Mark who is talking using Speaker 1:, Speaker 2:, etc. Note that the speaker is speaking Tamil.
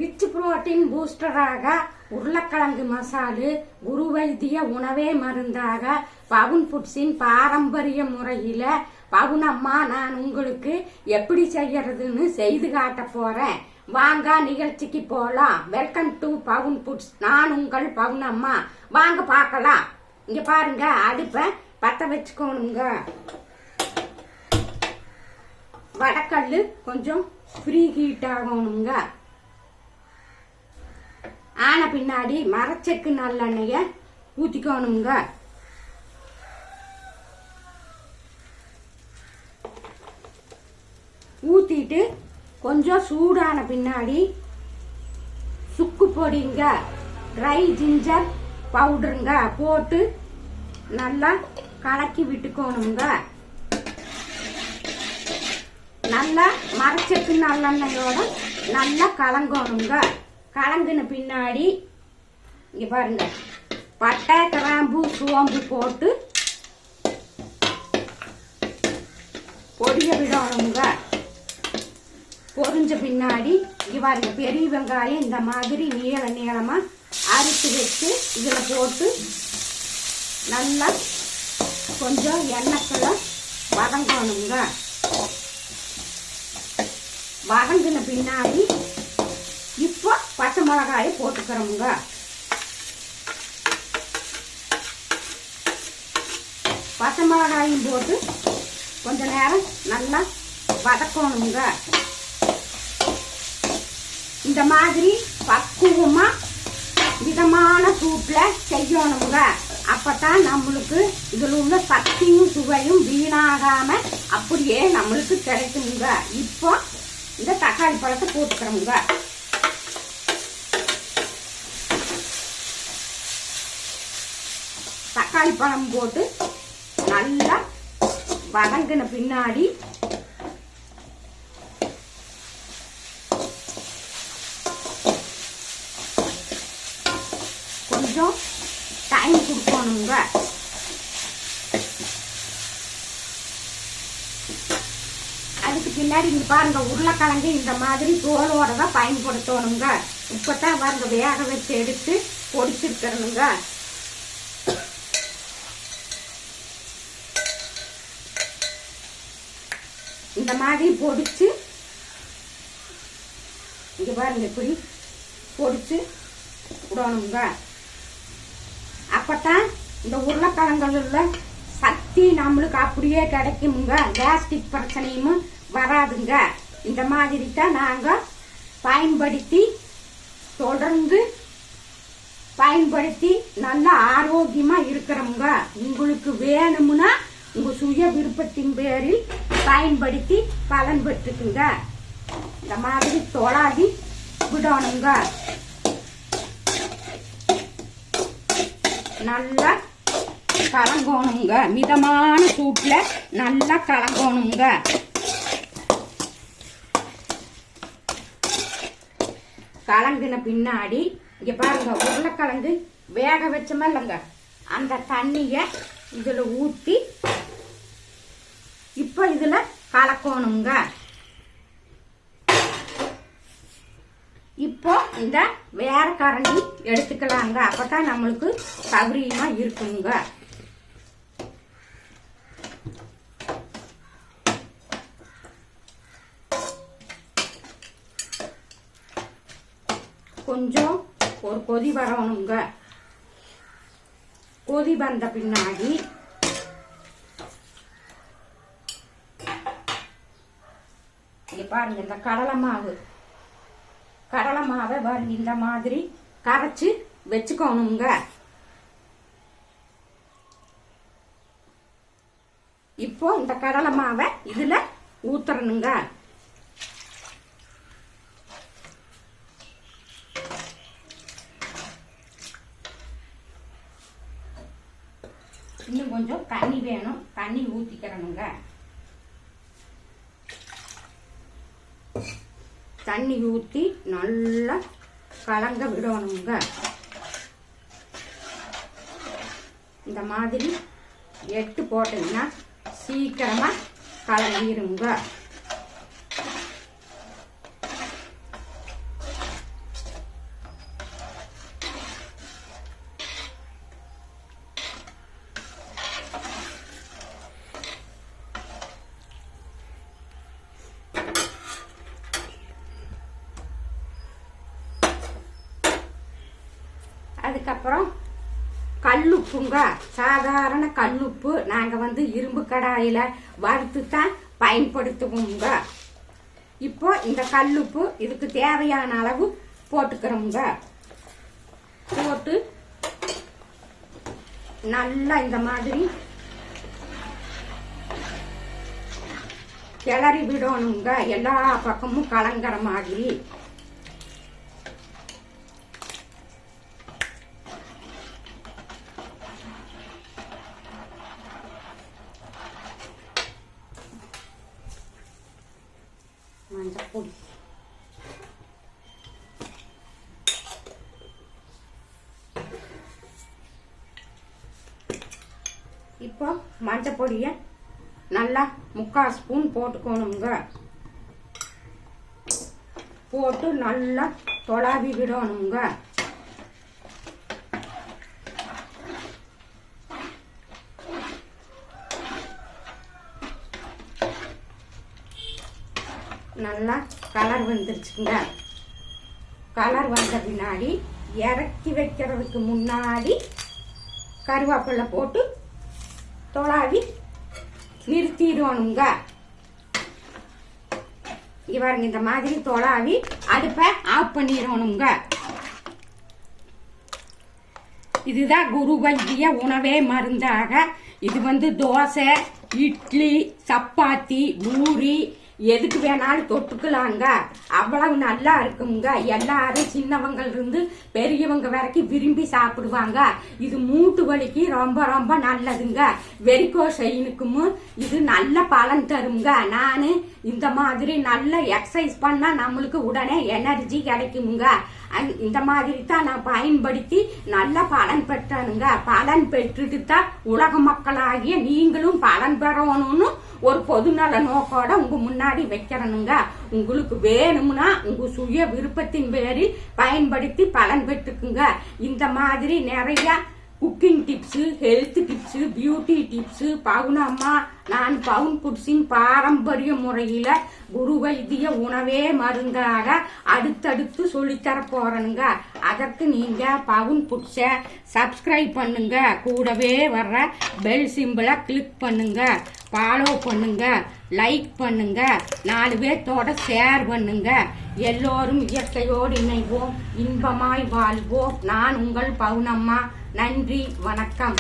Speaker 1: ரிச் புரோட்டீன் பூஸ்டராக உருளைக்கிழங்கு மசாலு குரு வைத்திய உணவே மருந்தாக பவுன் ஃபுட்ஸின் பாரம்பரிய முறையில பவுனம்மா நான் உங்களுக்கு எப்படி செய்யறதுன்னு செய்து காட்ட போறேன். வாங்க நிகழ்ச்சிக்கு போலாம். வெல்கம் டு பவுன் ஃபுட்ஸ். நான் உங்கள் பவுனம்மா. வாங்க பார்க்கலாம். இங்க பாருங்க, அடுப்பை பத்த வச்சுக்கோணுங்க. வடக்கல்லு கொஞ்சம் ஃப்ரீ ஹீட் ஆகணுங்க. ஆன பின்னாடி மரச்செக்கு நல்லெண்ணெய ஊத்திக்கணுங்க. ஊத்திட்டு கொஞ்சம் சூடான பின்னாடி சுக்கு பொடிங்க, ட்ரை ஜிஞ்சர் பவுடருங்க போட்டு நல்லா கலக்கி விட்டுக்கணுங்க. நல்லா மரச்செக்கு நல்லெண்ணெயோட நல்லா கலங்கணுங்க. கலங்கின பின்னாடி இங்க பாருங்க, பட்டை கிராம்பு சோம்பு போட்டு பொரிய விடணுங்க. பொரிஞ்ச பின்னாடி இங்க பாருங்க, பெரிய வெங்காயம் இந்த மாதிரி நீள நீளமா அரித்து வச்சு இதுல போட்டு நல்லா கொஞ்சம் எண்ணெய்க்குள்ள வதங்கணுங்க. வதங்கின பின்னாடி இப்போ பச்சை மிளகாயை போட்டுக்கிறோமுங்க. பச்சை மிளகாயும் போட்டு கொஞ்ச நேரம் நல்லா வதக்கணுங்க. இந்த மாதிரி பக்குவமா விதமான சூட்ல செய்யணுங்க. அப்பதான் நம்மளுக்கு இதுல உள்ள சக்தியும் சுவையும் வீணாகாம அப்படியே நம்மளுக்கு கிடைக்குங்க. இப்போ இந்த தக்காளி பழத்தை போட்டுக்கிறோமுங்க. தக்காளி பழம் போட்டு நல்லா வதங்கின பின்னாடி கொஞ்சம் டைம் கொடுக்கணுங்க. அதுக்கு பின்னாடி இங்க பாருங்க, உருளைக்கிழங்கு இந்த மாதிரி தோலோட தான் பயன்படுத்தணுங்க. இப்பதான் பாருங்க, வேக வச்சு எடுத்து பொடிச்சிருக்கணுங்க. இந்த மாதிரி பொடிச்சு இங்க பாருங்க, இப்படி பொடிச்சு விடணுங்க. அப்பதான் இந்த உருளைக்கிழங்குல உள்ள சக்தி நம்மளுக்கு அப்படியே கிடைக்குமுங்க. கேஸ்ட்ரிக் பிரச்சனையும் வராதுங்க. இந்த மாதிரி தான் நாங்க பயன்படுத்தி தொடர்ந்து பயன்படுத்தி நல்லா ஆரோக்கியமா இருக்கிறோமுங்க. உங்களுக்கு வேணும்னா உங்க சுய விருப்பத்தின் பேரில் பயன்படுத்தி பலன் பெற்றுக்குங்க. இந்த மாதிரி தொலாதி விடணுங்க. நல்லா கலங்கணுங்க. மிதமான சூட்ல நல்லா கலங்கணுங்க. கலங்கின பின்னாடி இங்க பாருங்க, உருளைக்கிழங்கு வேக வச்சோமா இல்லைங்க, அந்த தண்ணிய இதுல ஊத்தி இப்போ இதுல கலக்கணுங்க. இப்போ இந்த வேற கரண்டி எடுத்துக்கலாங்க. அப்பதான் நம்மளுக்கு சௌகரியமா இருக்குங்க. கொஞ்சம் ஒரு கொதி வரணுங்க. கொதி வந்த பின்னாடி பாருங்க, இந்த கடலை மாவை பாருங்க இந்த மாதிரி கரைச்சு வச்சுக்கணுங்க. இப்போ இந்த கடலை மாவை இதுல ஊத்துறணுங்க. இன்னும் கொஞ்சம் தண்ணி வேணும், தண்ணி ஊத்திக்கிறணுங்க. தண்ணி ஊற்றி நல்லா கலங்க விடணுங்க. இந்த மாதிரி எட்டு போட்டீங்கன்னா சீக்கிரமா கலங்கிருங்க. அதுக்கப்புறம் கல்லுப்புங்க, சாதாரண கல்லுப்பு. நாங்கள் இரும்பு கடாயில் வறுத்து தான் பயன்படுத்துவோங்க. இப்போ இந்த கல்லுப்பு இதுக்கு தேவையான அளவு போட்டுக்கிறோங்க. போட்டு நல்லா இந்த மாதிரி கிளறி விடணுங்க, எல்லா பக்கமும் கலங்குற மாதிரி. மஞ்சள் இப்போ மஞ்சள் பொடியை நல்லா 3/4 ஸ்பூன் போட்டுக்கணுங்க. போட்டு நல்லா தொலாவி விடணுங்க. நல்லா கலர் வந்துருச்சுங்க. கலர் வந்த பின்னாடி இறக்கி வைக்கிறதுக்கு முன்னாடி கருவேப்பிலை போட்டு தொலாவி நிறுத்திடுவானுங்க. இவருங்க இந்த மாதிரி தொலாவி அடுப்பை ஆஃப் பண்ணிடணுங்க. இதுதான் குரு வைத்திய உணவே மருந்தாக. இது தோசை, இட்லி, சப்பாத்தி, பூரி எதுக்கு வேணாலும் தொட்டுக்கலாங்க. அவ்வளவு நல்லா இருக்குங்க. எல்லாரும் சின்னவங்க இருந்து பெரியவங்க வரைக்கும் விரும்பி சாப்பிடுவாங்க. இது மூட்டு வலிக்கு ரொம்ப ரொம்ப நல்லதுங்க. வெரிகோசைனுக்கும் இது நல்ல பலன் தருங்க. நான் இந்த மாதிரி நல்ல எக்ஸசைஸ் பண்ணா நம்மளுக்கு உடனே எனர்ஜி கிடைக்குமுங்க. இந்த மாதிரி தான் நான் பயன்படுத்தி நல்ல பலன் பெற்றனுங்க. பலன் பெற்றுட்டு தான் உலக மக்களாகிய நீங்களும் பலன் பெறணும்னு ஒரு பொதுநல நோக்கோட உங்க முன்னாடி வைக்கிறனுங்க. உங்களுக்கு வேணும்னா உங்க சுய விருப்பத்தின் பேரில் பயன்படுத்தி பலன் பெற்றுக்குங்க. இந்த மாதிரி நிறைய cooking tips, health tips, beauty tips, Pavunamma நான் பவுன் ஃபுட்ஸின் பாரம்பரிய முறையில குரு வைத்திய உணவே மருந்தாக அடுத்தடுத்து சொல்லித்தர போறேனுங்க. அதற்கு நீங்க பவுன் ஃபுட்ஸை சப்ஸ்கிரைப் பண்ணுங்க. கூடவே வர்ற பெல் சிம்பிளை கிளிக் பண்ணுங்க, ஃபாலோ பண்ணுங்க, லைக் பண்ணுங்க, 4 பேர்த்தோட ஷேர் பண்ணுங்க. எல்லோரும் இயற்கையோடு இணைவோம், இன்பமாய் வாழ்வோம். நான் உங்கள் பவுனம்மா. நன்றி, வணக்கம்.